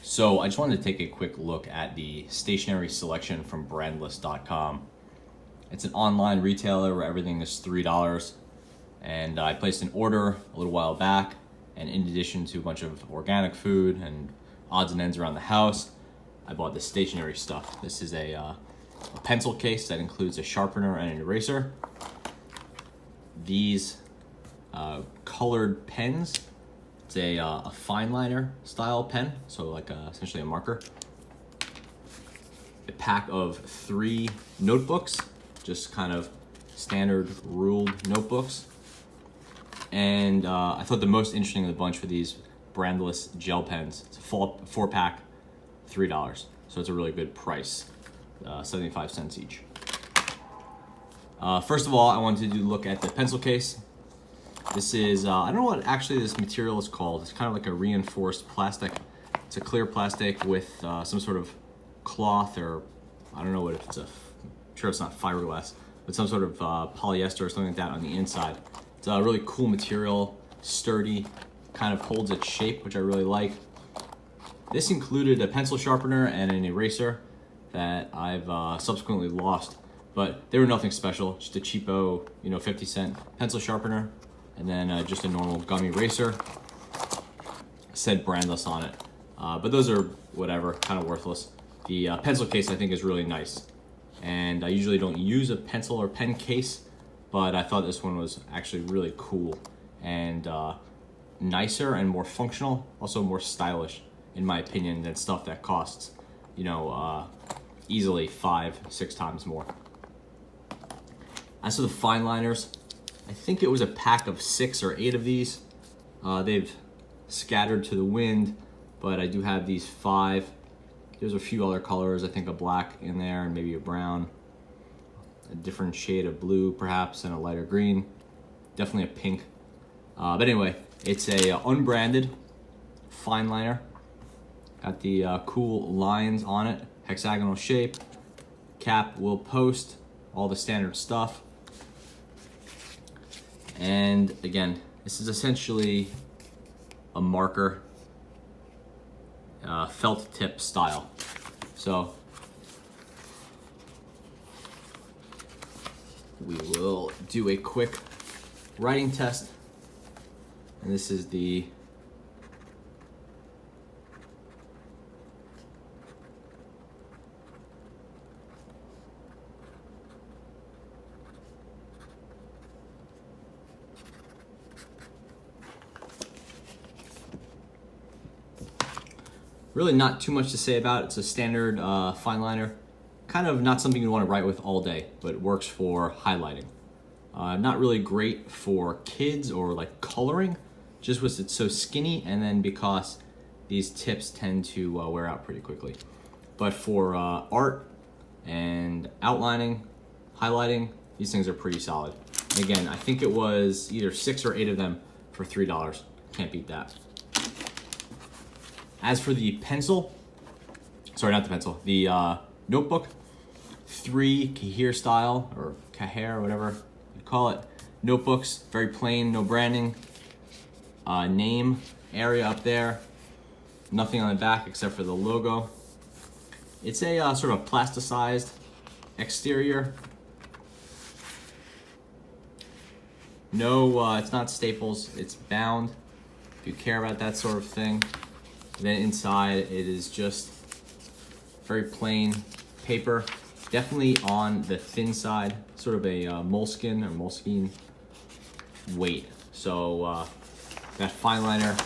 So I just wanted to take a quick look at the stationery selection from Brandless.com. It's an online retailer where everything is $3, and I placed an order a little while back, and in addition to a bunch of organic food and odds and ends around the house, I bought the stationery stuff. This is a pencil case that includes a sharpener and an eraser. These colored pens. It's a Fineliner style pen, so like essentially a marker. A pack of 3 notebooks, just kind of standard ruled notebooks. And I thought the most interesting of the bunch were these Brandless gel pens. It's a 4-pack, $3. So it's a really good price, 75 cents each. First of all, I wanted to look at the pencil case. This is, I don't know what actually this material is called. It's kind of like a reinforced plastic. It's a clear plastic with some sort of cloth, or I don't know what it's I'm sure it's not fiberglass, but some sort of polyester or something like that on the inside. It's a really cool material, sturdy, kind of holds its shape, which I really like. This included a pencil sharpener and an eraser that I've subsequently lost, but they were nothing special, just a cheapo, 50-cent pencil sharpener, and then just a normal gum eraser. Said Brandless on it, but those are whatever, kind of worthless. The pencil case I think is really nice, and I usually don't use a pencil or pen case, but I thought this one was actually really cool and nicer and more functional, also more stylish in my opinion than stuff that costs, easily 5-6 times more. As for the fineliners, I think it was a pack of 6 or 8 of these. They've scattered to the wind, but I do have these 5. There's a few other colors, I think a black in there and maybe a brown, a different shade of blue perhaps, and a lighter green, definitely a pink. But anyway, it's a unbranded fineliner. Got the cool lines on it, hexagonal shape, cap will post, all the standard stuff. And again, this is essentially a marker, felt tip style. So we will do a quick writing test. And this is the really not too much to say about it. It's a standard fineliner. Kind of not something you want to write with all day, but it works for highlighting. Not really great for kids or like coloring, just because it's so skinny, and then because these tips tend to wear out pretty quickly. But for art and outlining, highlighting, these things are pretty solid. And again, I think it was either 6 or 8 of them for $3. Can't beat that. As for the pencil, sorry, not the pencil, the notebook, 3 Kahir style, or Kahir, or whatever you call it, notebooks, very plain, no branding, name area up there, nothing on the back except for the logo. It's a sort of plasticized exterior. No, it's not staples, it's bound, if you care about that sort of thing. And then inside it is just very plain paper, definitely on the thin side, sort of a moleskine weight. So that fineliner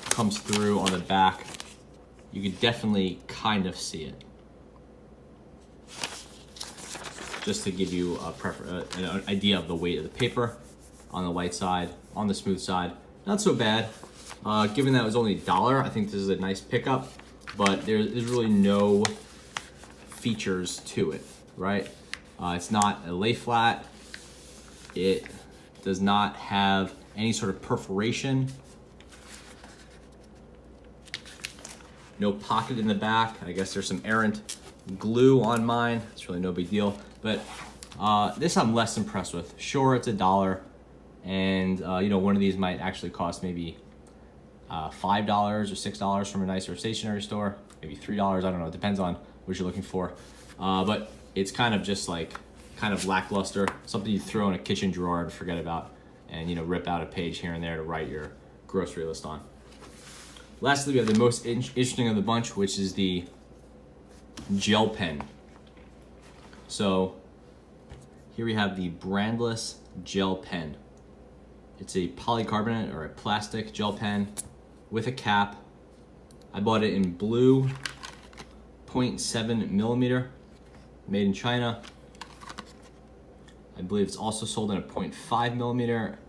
comes through on the back. You could definitely kind of see it. Just to give you an idea of the weight of the paper on the light side, on the smooth side, not so bad. Given that it was only $1, I think this is a nice pickup, but there's really no features to it, right? It's not a lay flat. It does not have any sort of perforation. No pocket in the back. I guess there's some errant glue on mine. It's really no big deal, but this I'm less impressed with. Sure, it's $1, and one of these might actually cost maybe $5 or $6 from a nicer stationery store, maybe $3. I don't know. It depends on what you're looking for. But it's kind of just like kind of lackluster, something you throw in a kitchen drawer and forget about, and rip out a page here and there to write your grocery list on. Lastly, we have the most interesting of the bunch, which is the gel pen. So here we have the Brandless gel pen. It's a polycarbonate or a plastic gel pen with a cap. I bought it in blue, 0.7 millimeter, made in China. I believe it's also sold in a 0.5 millimeter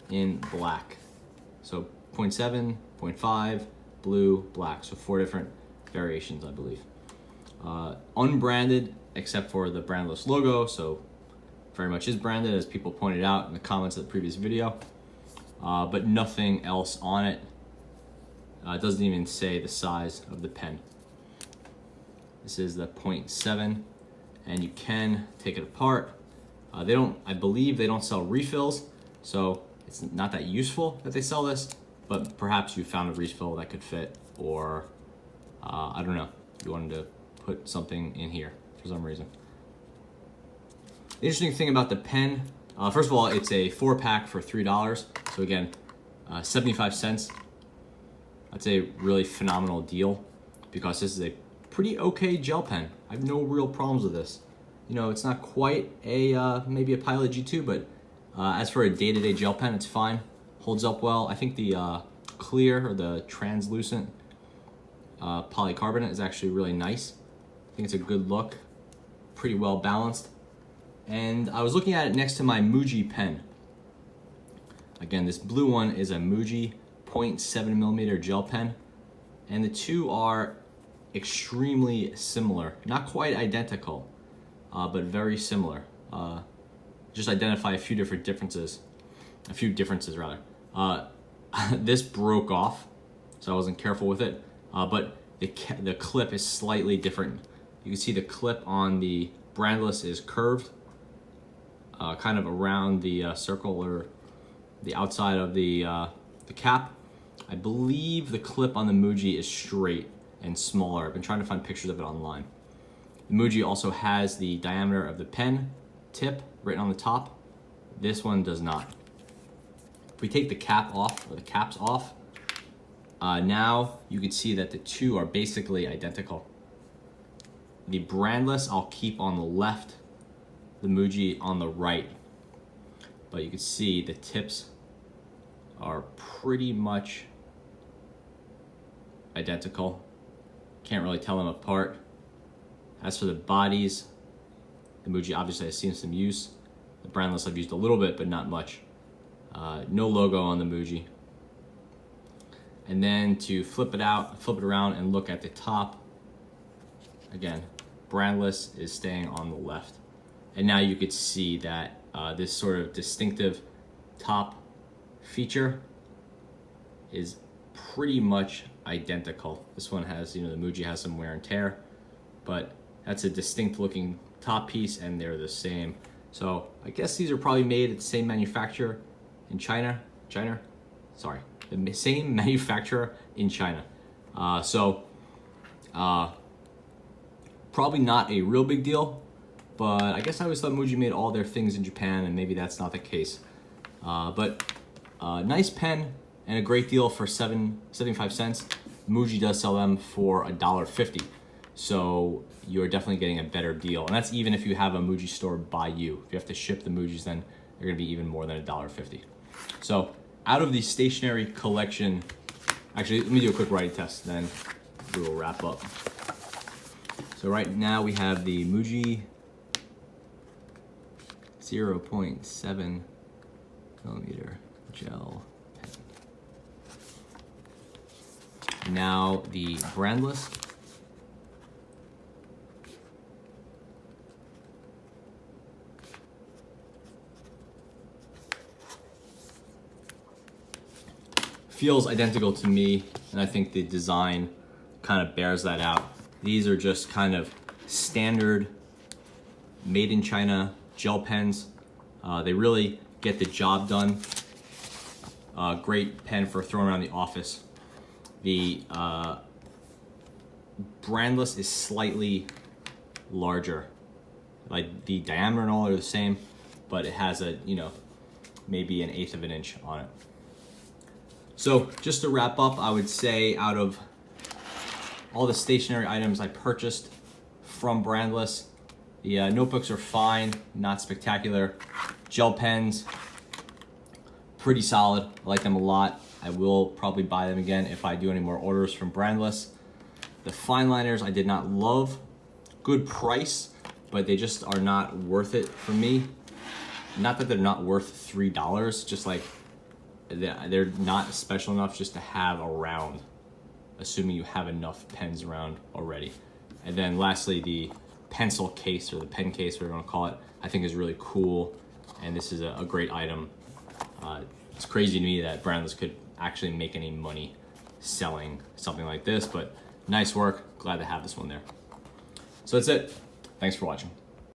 in black. So 0.7, 0.5, blue, black. So 4 different variations, I believe. Unbranded, except for the Brandless logo. So very much is branded, as people pointed out in the comments of the previous video. But nothing else on it. It doesn't even say the size of the pen. This is the 0.7, and you can take it apart. I believe they don't sell refills, so it's not that useful that they sell this, but perhaps you found a refill that could fit, or I don't know, you wanted to put something in here for some reason. The interesting thing about the pen, first of all, it's a 4-pack for $3. So again, 75 cents. That's a really phenomenal deal because this is a pretty okay gel pen. I have no real problems with this. It's not quite a maybe a Pilot G2, but as for a day-to-day gel pen, it's fine. Holds up well. I think the clear or the translucent polycarbonate is actually really nice. I think it's a good look, pretty well balanced. And I was looking at it next to my Muji pen. Again, this blue one is a Muji 0.7 millimeter gel pen, and the two are extremely similar. Not quite identical, but very similar. Just identify a few differences rather. This broke off, so I wasn't careful with it, but the clip is slightly different. You can see the clip on the Brandless is curved, kind of around the circle or the outside of the cap. I believe the clip on the Muji is straight and smaller. I've been trying to find pictures of it online. The Muji also has the diameter of the pen tip written on the top. This one does not. If we take the cap off, or the caps off, now you can see that the two are basically identical. The Brandless I'll keep on the left, the Muji on the right. But you can see the tips are pretty much identical. Can't really tell them apart. As for the bodies, the Muji obviously has seen some use. The Brandless I've used a little bit, but not much. No logo on the Muji. And then to flip it around and look at the top, again, Brandless is staying on the left. And now you could see that this sort of distinctive top feature is pretty much identical. This one has, the Muji has some wear and tear, but that's a distinct looking top piece, and they're the same. So I guess these are probably made at the same manufacturer in China. The same manufacturer in China. Probably not a real big deal, but I guess I always thought Muji made all their things in Japan, and maybe that's not the case. But nice pen and a great deal for 75 cents. Muji does sell them for $1.50. So you're definitely getting a better deal. And that's even if you have a Muji store by you. If you have to ship the Mujis, then they're gonna be even more than $1.50. So out of the stationery collection, actually, let me do a quick writing test, then we will wrap up. So right now we have the Muji 0.7 millimeter gel pen. Now the Brandless. Feels identical to me, and I think the design kind of bears that out. These are just kind of standard made in China gel pens. They really get the job done. Great pen for throwing around the office. The Brandless is slightly larger. Like the diameter and all are the same, but it has a, you know, maybe 1/8 of an inch on it. So just to wrap up, I would say out of all the stationery items I purchased from Brandless, the notebooks are fine, not spectacular. Gel pens, pretty solid. I like them a lot. I will probably buy them again if I do any more orders from Brandless. The Fineliners I did not love. Good price, but they just are not worth it for me. Not that they're not worth $3, just like they're not special enough just to have around, assuming you have enough pens around already. And then lastly, the pencil case or the pen case, whatever you want to call it, I think is really cool. And this is a great item. It's crazy to me that Brandless could actually make any money selling something like this, but nice work. Glad to have this one there. So that's it. Thanks for watching.